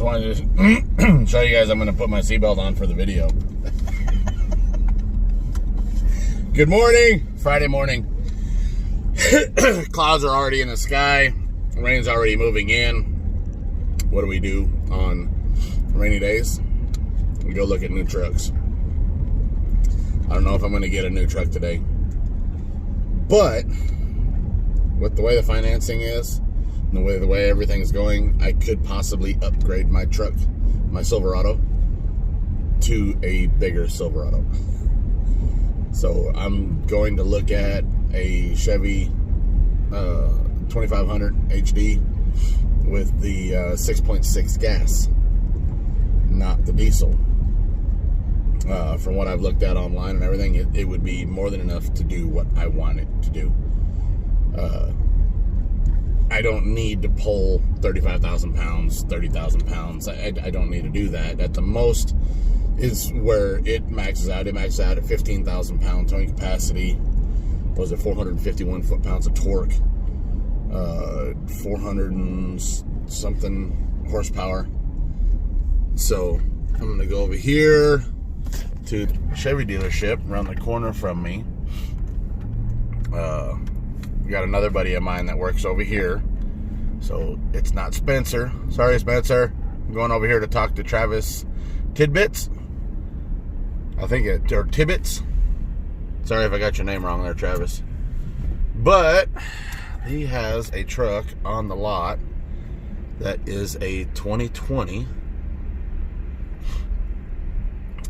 wanted to show you guys I'm going to put my seatbelt on for the video. Good morning. Friday morning. Clouds are already in the sky. Rain's already moving in. What do we do on rainy days? We go look at new trucks. I don't know if I'm going to get a new truck today. But with the way the financing is, and the way everything's going, I could possibly upgrade my truck, my Silverado, to a bigger Silverado. So I'm going to look at a Chevy 2500 HD with the 6.6 gas, not the diesel. From what I've looked at online and everything, it would be more than enough to do what I want it to do. I don't need to pull 35,000 pounds, 30,000 pounds. I don't need to do that. At the most is where it maxes out. It maxes out at 15,000 pound towing capacity. What was it, 451 foot-pounds of torque, 400 and something horsepower. So I'm going to go over here to the Chevy dealership around the corner from me. We got another buddy of mine that works over here. So it's not Spencer. Sorry, Spencer. I'm going over here to talk to Travis Tidbits. Or Tibbets. Sorry if I got your name wrong there, Travis. But he has a truck on the lot that is a 2020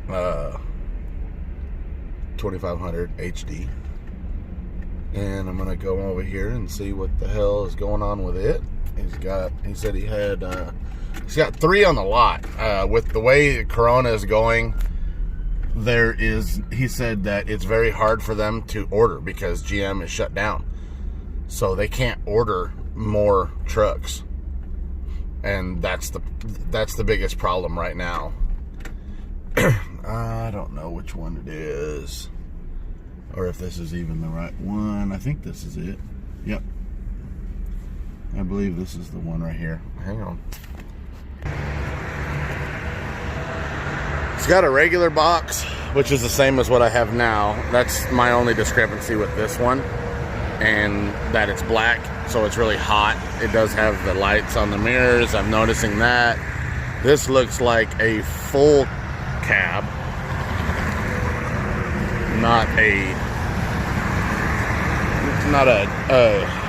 2500 HD. And I'm gonna go over here and see what the hell is going on with it. He said he's got 3 on the lot. With the way Corona is going, he said that it's very hard for them to order because GM is shut down. So they can't order more trucks. And that's the biggest problem right now. I don't know which one it is, or if this is even the right one. I think this is it. Yep. I believe this is the one right here. Hang on. It's got a regular box, which is the same as what I have now. That's my only discrepancy with this one, and that it's black, so it's really hot. It does have the lights on the mirrors. I'm noticing that. This looks like a full cab, not a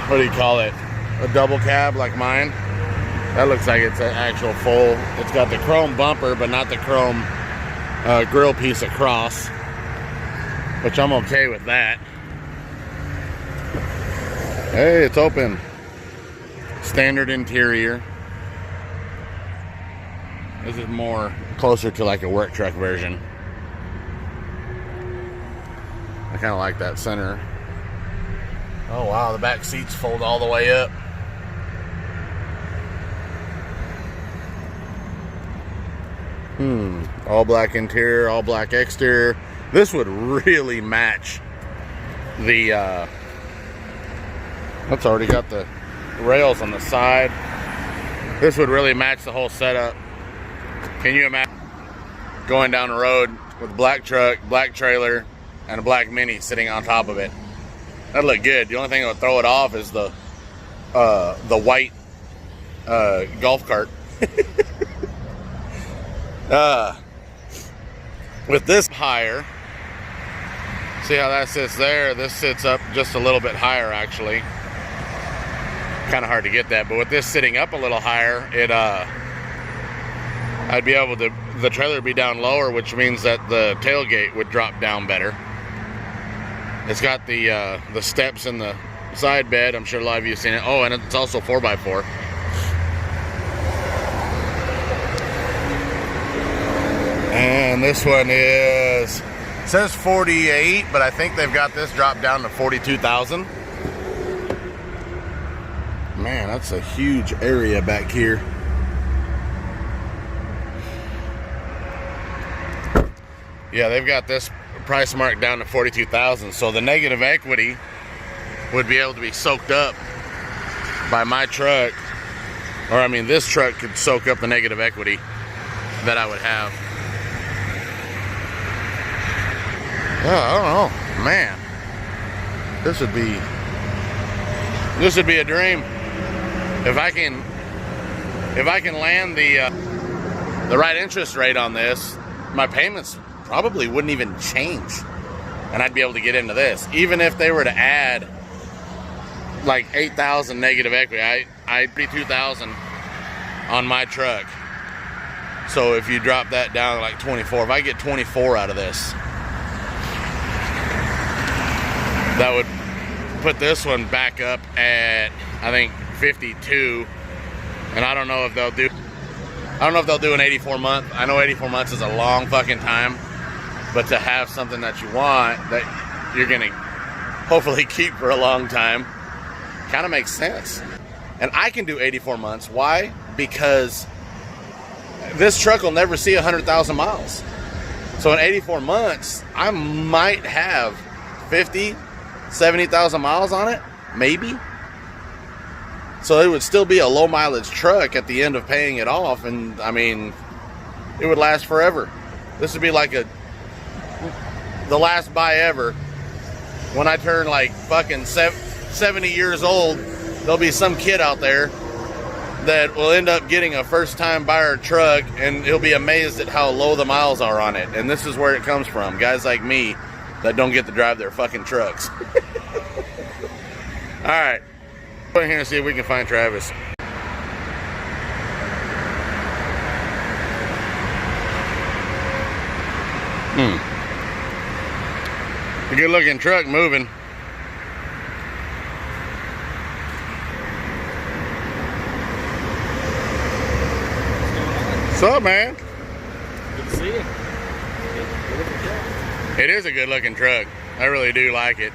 what do you call it, a double cab like mine. That looks like it's an actual full. It's got the chrome bumper, but not the chrome grill piece across, which I'm okay with that. Hey, it's open. Standard interior. This is more closer to like a work truck version. I kind of like that center. Oh wow, the back seats fold all the way up. All black interior, all black exterior. This would really match the that's already got the rails on the side. This would really match the whole setup. Can you imagine going down the road with a black truck, black trailer, and a black Mini sitting on top of it? That'd look good. The only thing that would throw it off is the white golf cart. With this higher, see how that sits there? This sits up just a little bit higher, actually. Kind of hard to get that, but with this sitting up a little higher, I'd be able to, the trailer would be down lower, which means that the tailgate would drop down better. It's got the steps in the side bed. I'm sure a lot of you have seen it. Oh, and it's also 4x4. And this one it says 48, but I think they've got this dropped down to 42,000. Man, that's a huge area back here. Yeah, they've got this price marked down to 42,000. So the negative equity would be able to be soaked up by my truck Or I mean, this truck could soak up the negative equity that I would have. I don't know, man. This would be a dream if I can land the right interest rate on this. My payments probably wouldn't even change, and I'd be able to get into this. Even if they were to add like 8,000 negative equity, I'd be 2,000 on my truck. So if you drop that down to like 24, if I get 24 out of this, that would put this one back up at, I think, 52. And I don't know if they'll do an 84 month. I know 84 months is a long fucking time, but to have something that you want that you're gonna hopefully keep for a long time kind of makes sense. And I can do 84 months. Why? Because this truck will never see 100,000 miles. So in 84 months, I might have 50, 70,000 miles on it, maybe. So it would still be a low mileage truck at the end of paying it off, and I mean, it would last forever. This would be like the last buy ever. When I turn like fucking 70 years old, there'll be some kid out there that will end up getting a first-time buyer truck, and he'll be amazed at how low the miles are on it. And this is where it comes from. Guys like me that don't get to drive their fucking trucks. All right. Go in here and see if we can find Travis. A good-looking truck moving. What's up, man? Good to see you. It is a good-looking truck. I really do like it.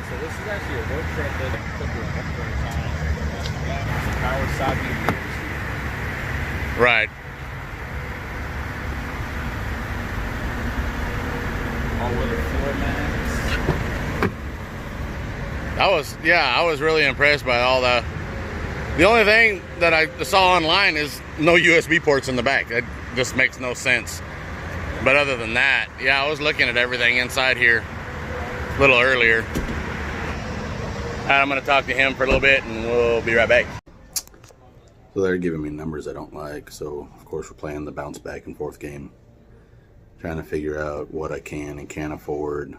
So this is actually a work truck that put the upgrades on it. It's a power side view mirrors. Right. All-weather floor mats. I was really impressed by all the only thing that I saw online is no USB ports in the back. That just makes no sense. But other than that, yeah, I was looking at everything inside here a little earlier. I'm going to talk to him for a little bit and we'll be right back. So they're giving me numbers I don't like. So, of course, we're playing the bounce back and forth game. Trying to figure out what I can and can't afford.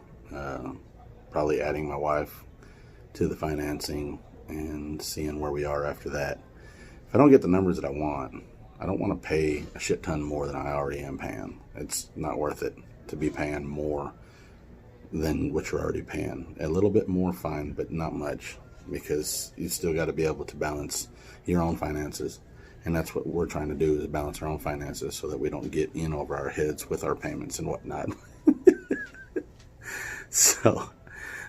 Probably adding my wife to the financing and seeing where we are after that. If I don't get the numbers that I don't want to pay a shit ton more than I already am paying. It's not worth it to be paying more than what you're already paying. A little bit more, fine, but not much, because you still got to be able to balance your own finances. And that's what we're trying to do, is balance our own finances so that we don't get in over our heads with our payments and whatnot. So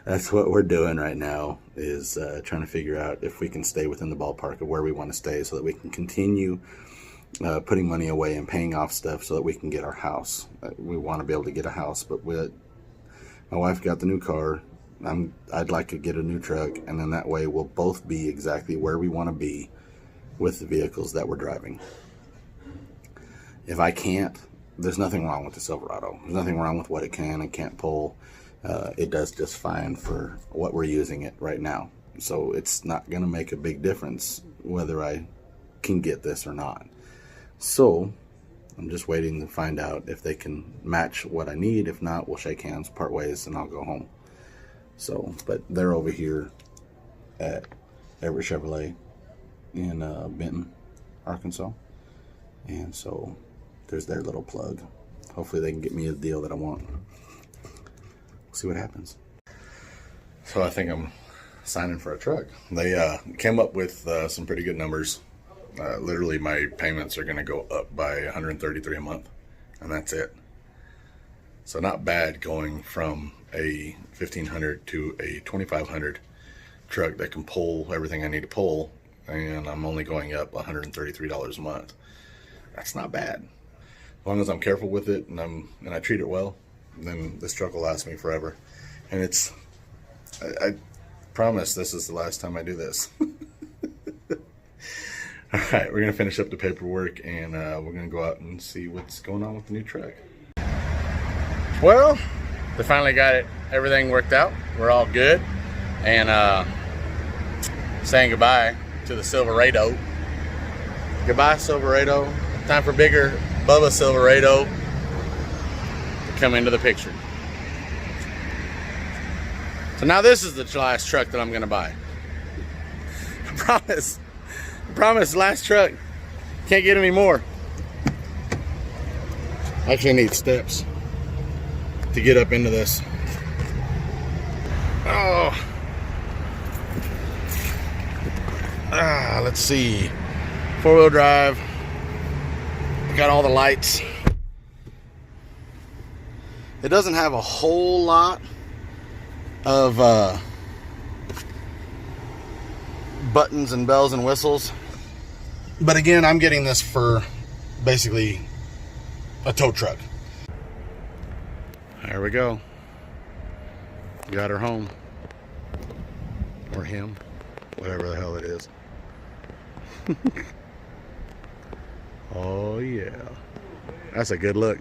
that's what we're doing right now, is trying to figure out if we can stay within the ballpark of where we want to stay so that we can continue putting money away and paying off stuff so that we can get our house. We want to be able to get a house, but my wife got the new car. I'd like to get a new truck, and then that way we'll both be exactly where we want to be with the vehicles that we're driving. If I can't, there's nothing wrong with the Silverado. There's nothing wrong with what it can and can't pull. It does just fine for what we're using it right now. So it's not going to make a big difference whether I can get this or not. So I'm just waiting to find out if they can match what I need. If not, we'll shake hands, part ways, and I'll go home. So, but they're over here at Everett Chevrolet in Benton, Arkansas. And so there's their little plug. Hopefully they can get me a deal that I want. We'll see what happens. So I think I'm signing for a truck. They came up with some pretty good numbers. Literally my payments are going to go up by $133 a month, and that's it. So not bad going from a $1,500 to a $2,500 truck that can pull everything I need to pull, and I'm only going up $133 a month. That's not bad. As long as I'm careful with it and I treat it well, then this truck will last me forever. And I promise this is the last time I do this. All right, we're gonna finish up the paperwork and we're gonna go out and see what's going on with the new truck. Well, they finally got everything worked out. We're all good. And saying goodbye to the Silverado. Goodbye, Silverado. Time for bigger Bubba Silverado to come into the picture. So now this is the last truck that I'm gonna buy. I promise, last truck. Can't get any more. I actually need steps to get up into this. Oh. Let's see. 4-wheel drive. Got all the lights. It doesn't have a whole lot of buttons and bells and whistles. But again, I'm getting this for basically a tow truck. There we go. Got her home. Or him. Whatever the hell it is. Oh yeah. That's a good look.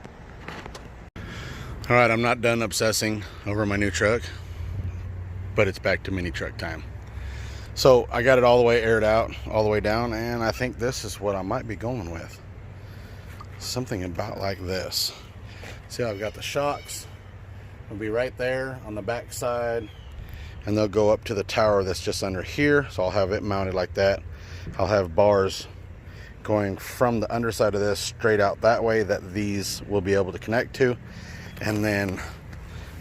Alright, I'm not done obsessing over my new truck, but it's back to mini truck time. So I got it all the way aired out, all the way down, and I think this is what I might be going with. Something about like this. See how I've got the shocks? It'll be right there on the back side, and they'll go up to the tower that's just under here. So I'll have it mounted like that. I'll have bars going from the underside of this straight out that way that these will be able to connect to. And then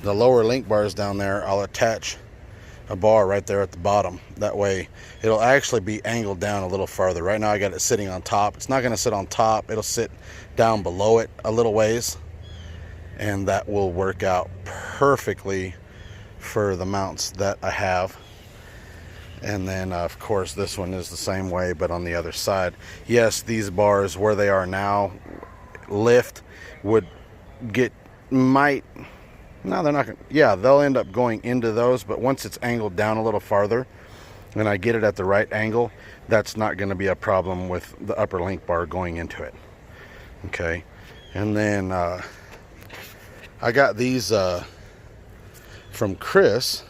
the lower link bars down there, I'll attach a bar right there at the bottom. That way it'll actually be angled down a little farther. Right now I got it sitting on top. It's not going to sit on top. It'll sit down below it a little ways. And that will work out perfectly for the mounts that I have. And then of course this one is the same way, but on the other side. Yes, these bars where they are now lift would get no, they're not gonna, yeah, they'll end up going into those, but once it's angled down a little farther and I get it at the right angle, that's not going to be a problem with the upper link bar going into it. Okay. And then I got these from Chris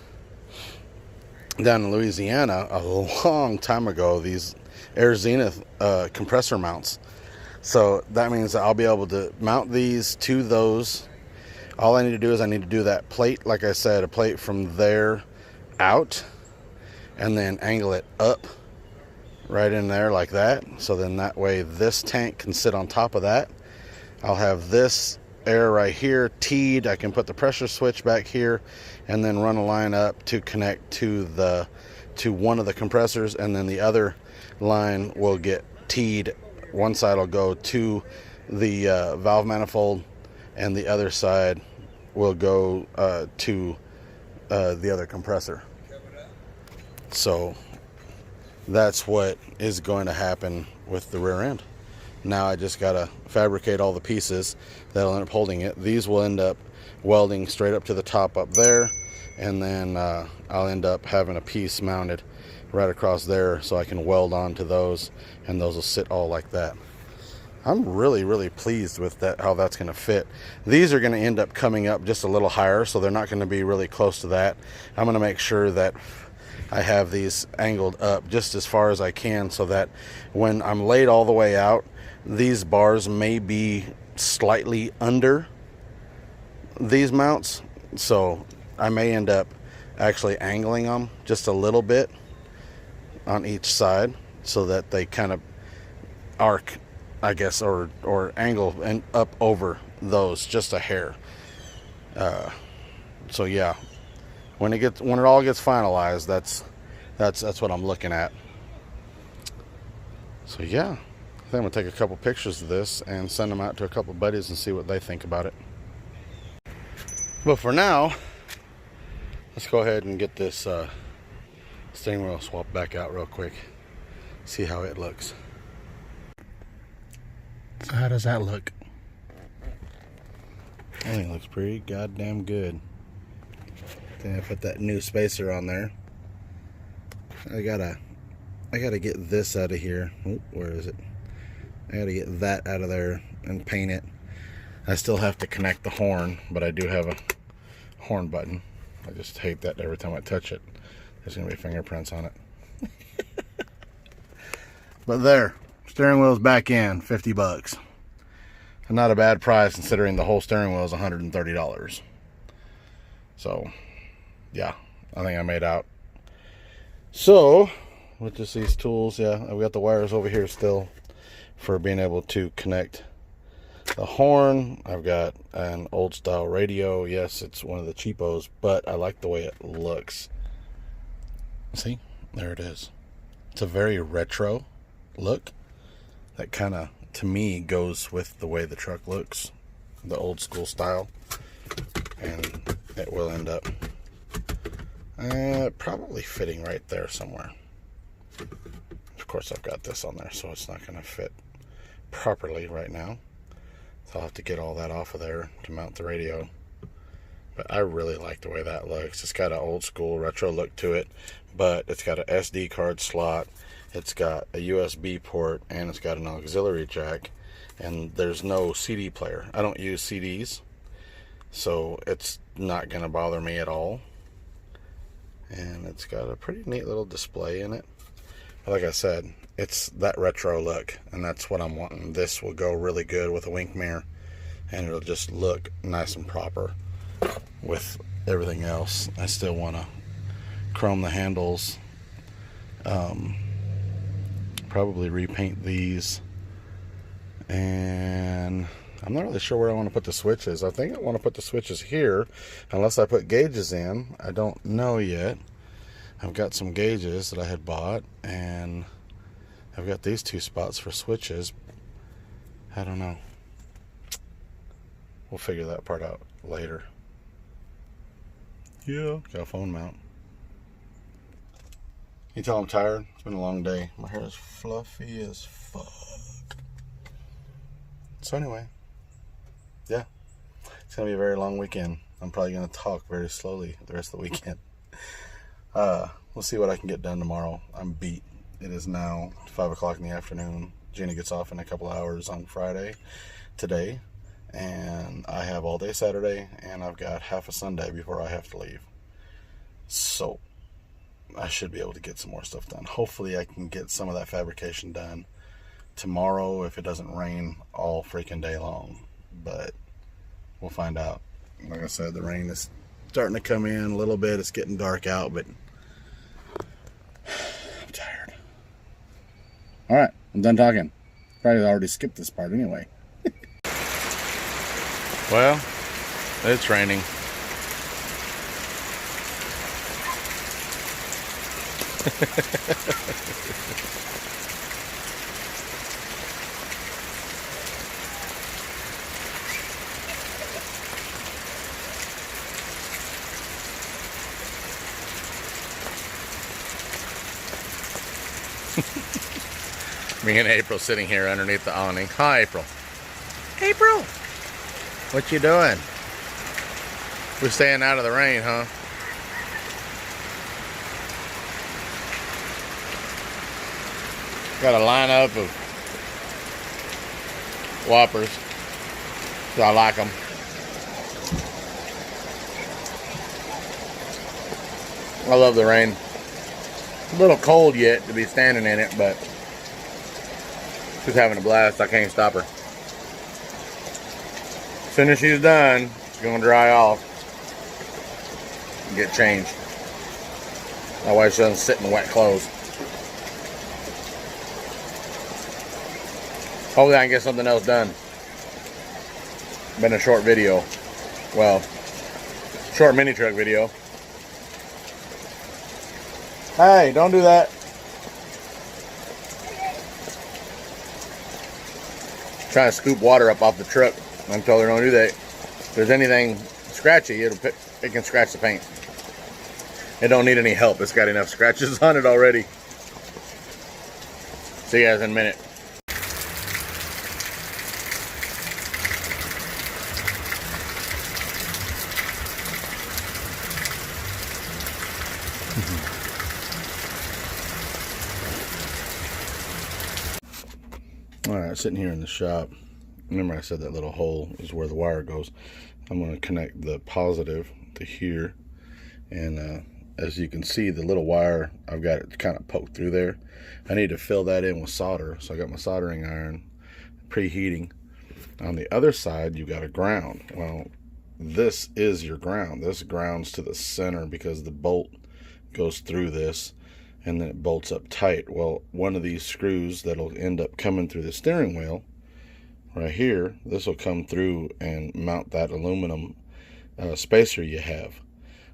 down in Louisiana a long time ago, these Air Zenith compressor mounts. So that means that I'll be able to mount these to those. All I need to do is I need to do that plate, like I said, a plate from there out, and then angle it up right in there like that. So then that way this tank can sit on top of that. I'll have this air right here teed. I can put the pressure switch back here and then run a line up to connect to one of the compressors, and then the other line will get teed. One side will go to the valve manifold, and the other side will go to the other compressor. So that's what is going to happen with the rear end. Now I just gotta fabricate all the pieces that'll end up holding it. These will end up welding straight up to the top up there, and then I'll end up having a piece mounted right across there so I can weld onto those, and those will sit all like that. I'm really pleased with that, how that's going to fit. These are going to end up coming up just a little higher, so they're not going to be really close to that. I'm going to make sure that I have these angled up just as far as I can, so that when I'm laid all the way out, these bars may be slightly under these mounts. So I may end up actually angling them just a little bit on each side so that they kind of arc, I guess, or angle and up over those just a hair. So yeah, when it all gets finalized, that's what I'm looking at. So yeah, I think I'm gonna take a couple pictures of this and send them out to a couple buddies and see what they think about it. But for now, let's go ahead and get this steering wheel swapped back out real quick. See how it looks. So how does that look? I think it looks pretty goddamn good. Then I put that new spacer on there. I got a I gotta get this out of here. Oh, where is it? I gotta get that out of there and paint it. I still have to connect the horn, but I do have a horn button. I just hate that every time I touch it, there's gonna be fingerprints on it. But there, steering wheel's back in, 50 bucks. And not a bad price considering the whole steering wheel is $130. So, yeah, I think I made out. So, with just these tools, yeah, I've got the wires over here still for being able to connect the horn. I've got an old style radio. Yes, it's one of the cheapos, but I like the way it looks. See, there it is. It's a very retro look that kind of, to me, goes with the way the truck looks, the old school style. And it will end up probably fitting right there somewhere. Of course, I've got this on there, so it's not going to fit properly right now. So I'll have to get all that off of there to mount the radio. But I really like the way that looks. It's got an old school retro look to it, but it's got an SD card slot. It's got a USB port, and it's got an auxiliary jack. And there's no CD player. I don't use CDs, so it's not going to bother me at all. And it's got a pretty neat little display in it. But like I said, it's that retro look, and that's what I'm wanting. This will go really good with a wink mirror, and it'll just look nice and proper with everything else. I still want to chrome the handles, probably repaint these, and I'm not really sure where I want to put the switches. I think I want to put the switches here, unless I put gauges in. I don't know yet. I've got some gauges that I had bought, and I've got these two spots for switches. I don't know. We'll figure that part out later. Yeah, got a phone mount. You tell I'm tired? It's been a long day. My hair is fluffy as fuck. So anyway, yeah, it's gonna be a very long weekend. I'm probably gonna talk very slowly the rest of the weekend. We'll see what I can get done tomorrow. I'm beat. It is now 5 o'clock in the afternoon. Gina gets off in a couple hours on Friday today, and I have all day Saturday, and I've got half a Sunday before I have to leave. So I should be able to get some more stuff done. Hopefully I can get some of that fabrication done tomorrow if it doesn't rain all freaking day long, but we'll find out. Like I said, the rain is starting to come in a little bit. It's getting dark out, but I'm tired. All right, I'm done talking. Probably already skipped this part anyway. Well, it's raining. Me and April sitting here underneath the awning. Hi, April. April! What you doing? We're staying out of the rain, huh? Got a lineup of whoppers. So I like them. I love the rain. It's a little cold yet to be standing in it, but she's having a blast. I can't stop her. As soon as she's done, she's gonna dry off and get changed. That way she doesn't sit in wet clothes. Hopefully I can get something else done. Been a short video. Well, short mini truck video. Hey, don't do that. Trying to scoop water up off the truck. I'm told her don't do that. If there's anything scratchy, it can scratch the paint. It don't need any help. It's got enough scratches on it already. See you guys in a minute. Alright, sitting here in the shop. Remember I said that little hole is where the wire goes. I'm going to connect the positive to here. And as you can see, the little wire, I've got it kind of poked through there. I need to fill that in with solder. So I got my soldering iron preheating. On the other side, you got a ground. Well, this is your ground. This grounds to the center because the bolt goes through this and then it bolts up tight. Well, one of these screws that'll end up coming through the steering wheel right here, this will come through and mount that aluminum spacer you have.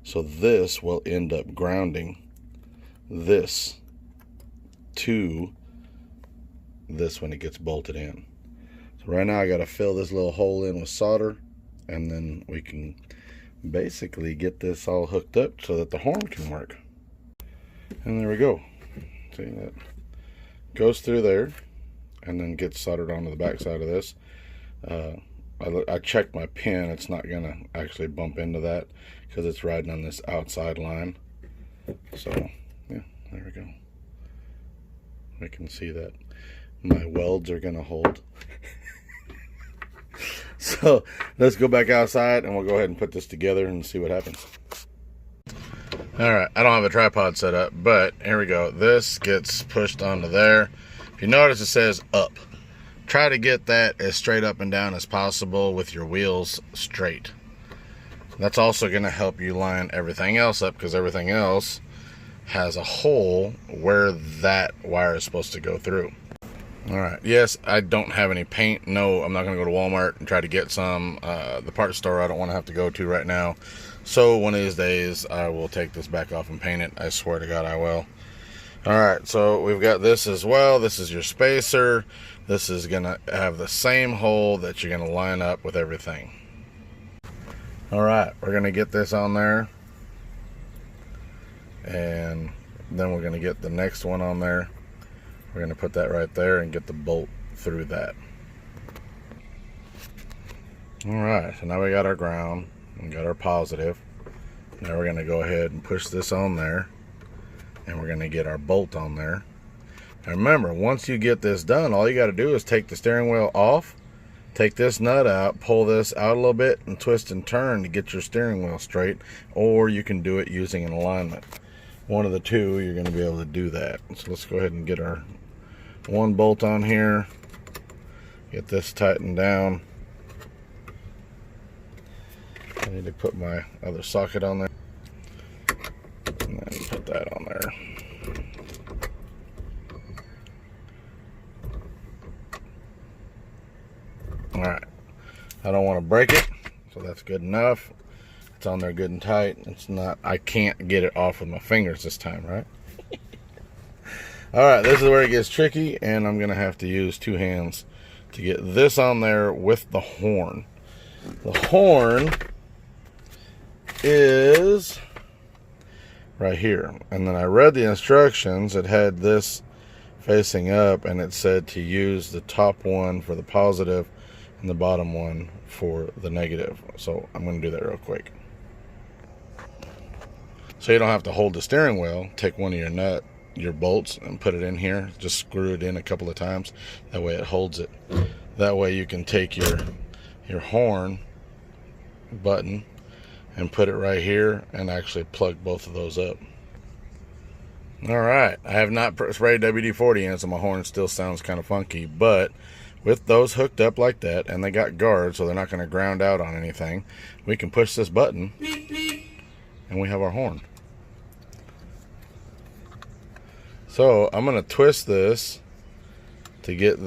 So this will end up grounding this to this when it gets bolted in. So right now I got to fill this little hole in with solder, and then we can basically get this all hooked up so that the horn can work. And there we go. See, that goes through there and then gets soldered onto the back side of this. I checked my pin. It's not gonna actually bump into that because it's riding on this outside line. So yeah, there we go. I can see that my welds are gonna hold. So let's go back outside and we'll go ahead and put this together and see what happens. Alright, I don't have a tripod set up, but here we go. This gets pushed onto there. If you notice, it says up. Try to get that as straight up and down as possible with your wheels straight. That's also going to help you line everything else up, because everything else has a hole where that wire is supposed to go through. Alright, yes, I don't have any paint. No, I'm not going to go to Walmart and try to get some. The parts store I don't want to have to go to right now. So one of these days I will take this back off and paint it. I swear to God I will. Alright, so we've got this as well. This is your spacer. This is going to have the same hole that you're going to line up with everything. Alright, we're going to get this on there. And then we're going to get the next one on there. We're going to put that right there and get the bolt through that. Alright, so now we got our ground. We got our positive. Now we're going to go ahead and push this on there. And we're going to get our bolt on there. And remember, once you get this done, all you got to do is take the steering wheel off, take this nut out, pull this out a little bit, and twist and turn to get your steering wheel straight. Or you can do it using an alignment. One of the two, you're going to be able to do that. So let's go ahead and get our one bolt on here. Get this tightened down. I need to put my other socket on there. And then put that on there. Alright. I don't want to break it, so that's good enough. It's on there good and tight. It's not, I can't get it off with my fingers this time, right? Alright, this is where it gets tricky, and I'm going to have to use two hands to get this on there with the horn. The horn is right here, and then I read the instructions. It had this facing up, and it said to use the top one for the positive and the bottom one for the negative. So I'm going to do that real quick. So you don't have to hold the steering wheel. Take one of your bolts and put it in here. Just screw it in a couple of times. That way it holds it. That way you can take your horn button and put it right here and actually plug both of those up. Alright, I have not sprayed WD-40 in, so my horn still sounds kind of funky, but with those hooked up like that, and they got guards so they're not going to ground out on anything, we can push this button and we have our horn. So I'm going to twist this to get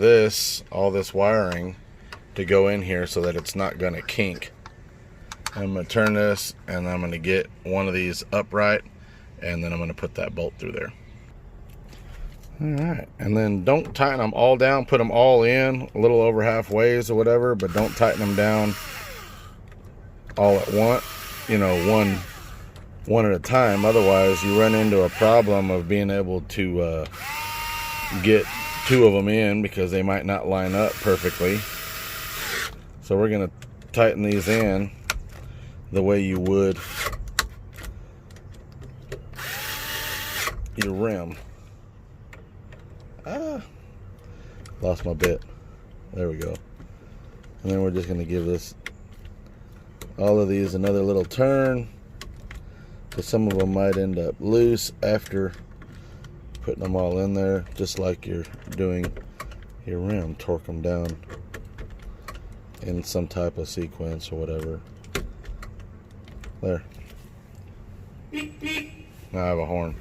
all this wiring to go in here so that it's not going to kink. I'm going to turn this, and I'm going to get one of these upright, and then I'm going to put that bolt through there. Alright, and then don't tighten them all down. Put them all in a little over halfways or whatever, but don't tighten them down all at once. You know, one at a time. Otherwise, you run into a problem of being able to get two of them in because they might not line up perfectly. So we're going to tighten these in the way you would your rim. Lost my bit. There we go. And then we're just going to give this, all of these, another little turn, because some of them might end up loose after putting them all in there, just like you're doing your rim. Torque them down in some type of sequence or whatever. There. Now I have a horn.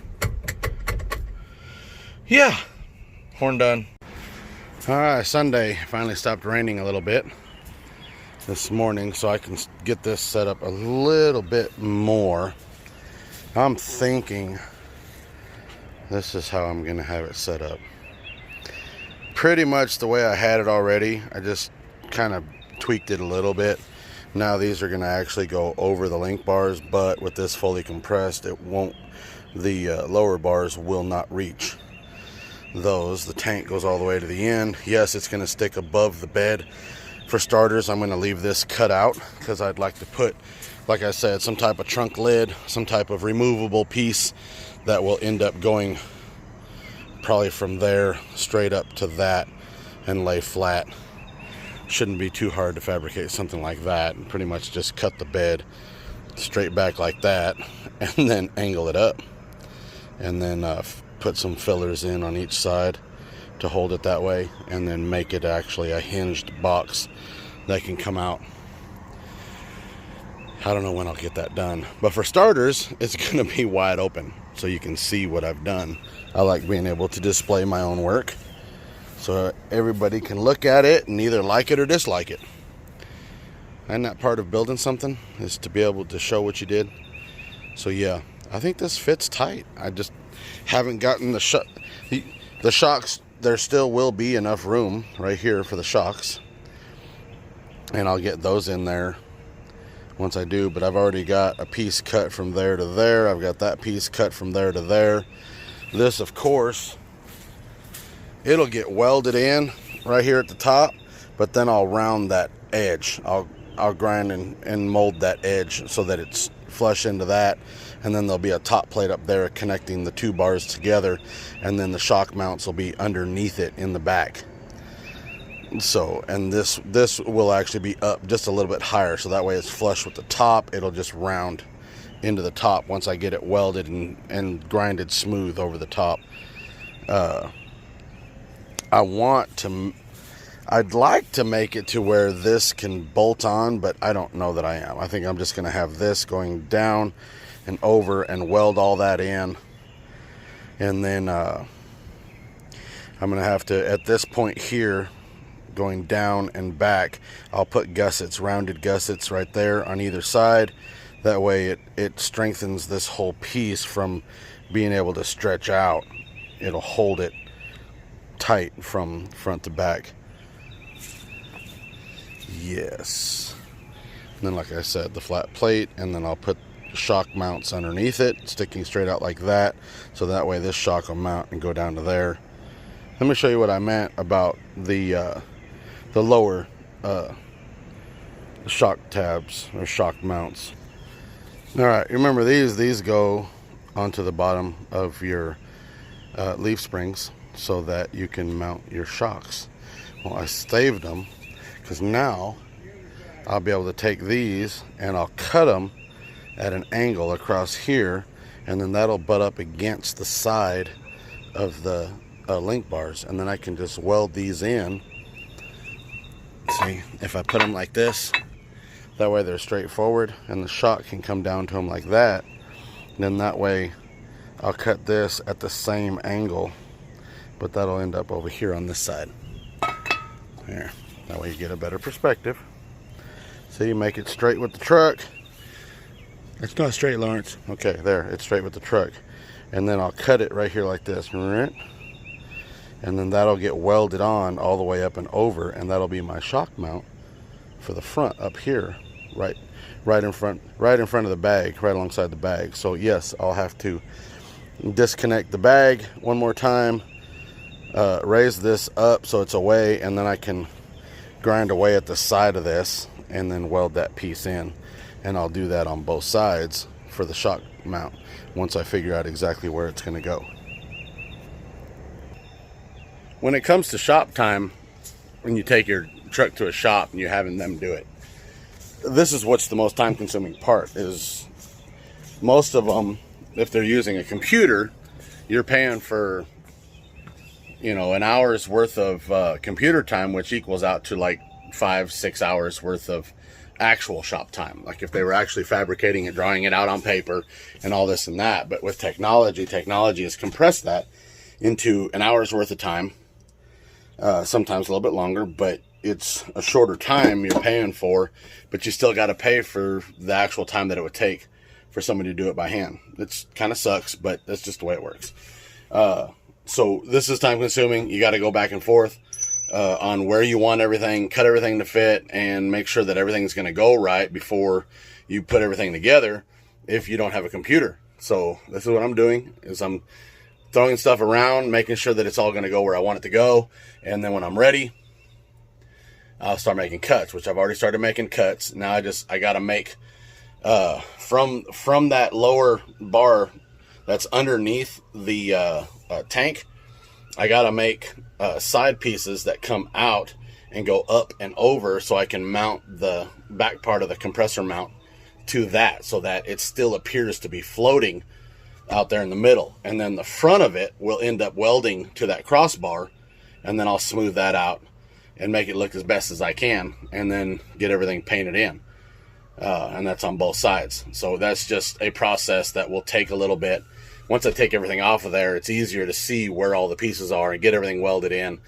Yeah, horn done. Alright, Sunday finally stopped raining a little bit this morning, so I can get this set up a little bit more. I'm thinking this is how I'm gonna have it set up. Pretty much the way I had it already. I just kind of tweaked it a little bit. Now these are gonna actually go over the link bars, but with this fully compressed, it won't, the lower bars will not reach those. The tank goes all the way to the end. Yes, it's going to stick above the bed. For starters, I'm going to leave this cut out because I'd like to put, like I said, some type of trunk lid, some type of removable piece that will end up going probably from there straight up to that and lay flat. Shouldn't be too hard to fabricate something like that, and pretty much just cut the bed straight back like that and then angle it up, and then put some fillers in on each side to hold it that way, and then make it actually a hinged box that can come out. I don't know when I'll get that done, but for starters, it's going to be wide open so you can see what I've done. I like being able to display my own work so everybody can look at it and either like it or dislike it. And that part of building something is to be able to show what you did. So yeah, I think this fits tight. I just haven't gotten the shocks. There still will be enough room right here for the shocks, and I'll get those in there once I do. But I've already got a piece cut from there to there. I've got that piece cut from there to there. This, of course, it'll get welded in right here at the top, but then I'll round that edge. I'll grind and mold that edge so that it's flush into that, and then there'll be a top plate up there connecting the two bars together, and then the shock mounts will be underneath it in the back. So, and this will actually be up just a little bit higher, so that way it's flush with the top. It'll just round into the top once I get it welded and grinded smooth over the top. I'd like to make it to where this can bolt on, but I don't know that I am. I think I'm just going to have this going down and over and weld all that in. And then I'm going to have to, at this point here, going down and back, I'll put gussets, rounded gussets right there on either side. That way it strengthens this whole piece from being able to stretch out. It'll hold it tight from front to back. Yes. And then, like I said, the flat plate, and then I'll put shock mounts underneath it, sticking straight out like that, so that way this shock will mount and go down to there. Let me show you what I meant about the lower shock tabs or shock mounts. All right, remember these go onto the bottom of your leaf springs so that you can mount your shocks. Well, I staved them because now I'll be able to take these and I'll cut them at an angle across here, and then that'll butt up against the side of the link bars, and then I can just weld these in. See, if I put them like this, that way they're straight forward and the shock can come down to them like that. And then that way I'll cut this at the same angle, but that'll end up over here on this side. There, that way you get a better perspective. So you make it straight with the truck. It's not straight, Lawrence. Okay, there, it's straight with the truck. And then I'll cut it right here like this. And then that'll get welded on all the way up and over, and that'll be my shock mount for the front up here, right in front of the bag, right alongside the bag. So yes, I'll have to disconnect the bag one more time, raise this up so it's away, and then I can grind away at the side of this and then weld that piece in. And I'll do that on both sides for the shock mount once I figure out exactly where it's going to go. When it comes to shop time, when you take your truck to a shop and you're having them do it. This is what's the most time consuming part, is most of them, if they're using a computer, you're paying for, you know, an hour's worth of computer time, which equals out to like 5-6 hours worth of actual shop time. Like if they were actually fabricating it, drawing it out on paper and all this and that. But with technology has compressed that into an hour's worth of time, sometimes a little bit longer, but it's a shorter time you're paying for, but you still got to pay for the actual time that it would take for somebody to do it by hand. It's kind of sucks, but that's just the way it works. So this is time consuming. You got to go back and forth on where you want everything, cut everything to fit, and make sure that everything's going to go right before you put everything together if you don't have a computer. So this is what I'm doing, is I'm throwing stuff around, making sure that it's all going to go where I want it to go. And then when I'm ready, I'll start making cuts, which I've already started making cuts. Now I got to make, from that lower bar that's underneath the tank, I got to make side pieces that come out and go up and over, so I can mount the back part of the compressor mount to that, so that it still appears to be floating out there in the middle. And then the front of it will end up welding to that crossbar, and then I'll smooth that out and make it look as best as I can, and then get everything painted in. And that's on both sides. So that's just a process that will take a little bit. Once I take everything off of there, it's easier to see where all the pieces are and get everything welded in.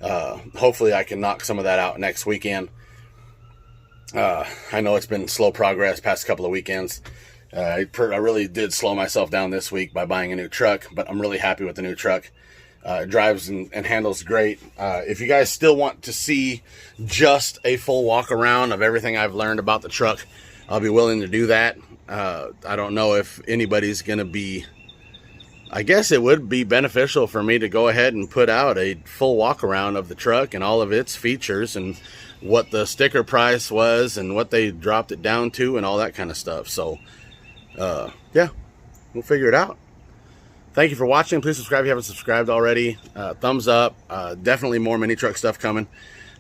Hopefully I can knock some of that out next weekend. I know it's been slow progress past couple of weekends. I really did slow myself down this week by buying a new truck, but I'm really happy with the new truck. It drives and handles great. If you guys still want to see just a full walk around of everything I've learned about the truck, I'll be willing to do that. I don't know if anybody's going to be, I guess it would be beneficial for me to go ahead and put out a full walk around of the truck and all of its features and what the sticker price was and what they dropped it down to and all that kind of stuff. So, yeah, we'll figure it out. Thank you for watching. Please subscribe if you haven't subscribed already. Thumbs up. Definitely more mini truck stuff coming.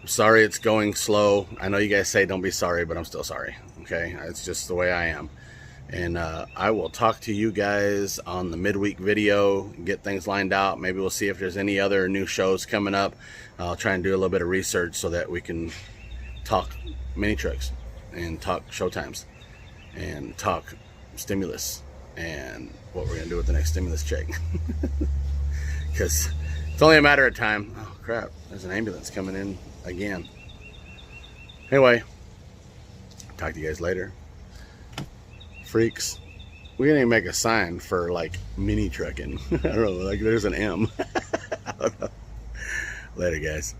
I'm sorry it's going slow. I know you guys say don't be sorry, but I'm still sorry. Okay, it's just the way I am. And I will talk to you guys on the midweek video, get things lined out. Maybe we'll see if there's any other new shows coming up. I'll try and do a little bit of research so that we can talk mini trucks and talk showtimes and talk stimulus and what we're going to do with the next stimulus check. Because it's only a matter of time. Oh, crap. There's an ambulance coming in again. Anyway, talk to you guys later. Freaks. We're going to make a sign for, like, mini trucking. I don't know. Like, there's an M. I don't know. Later, guys.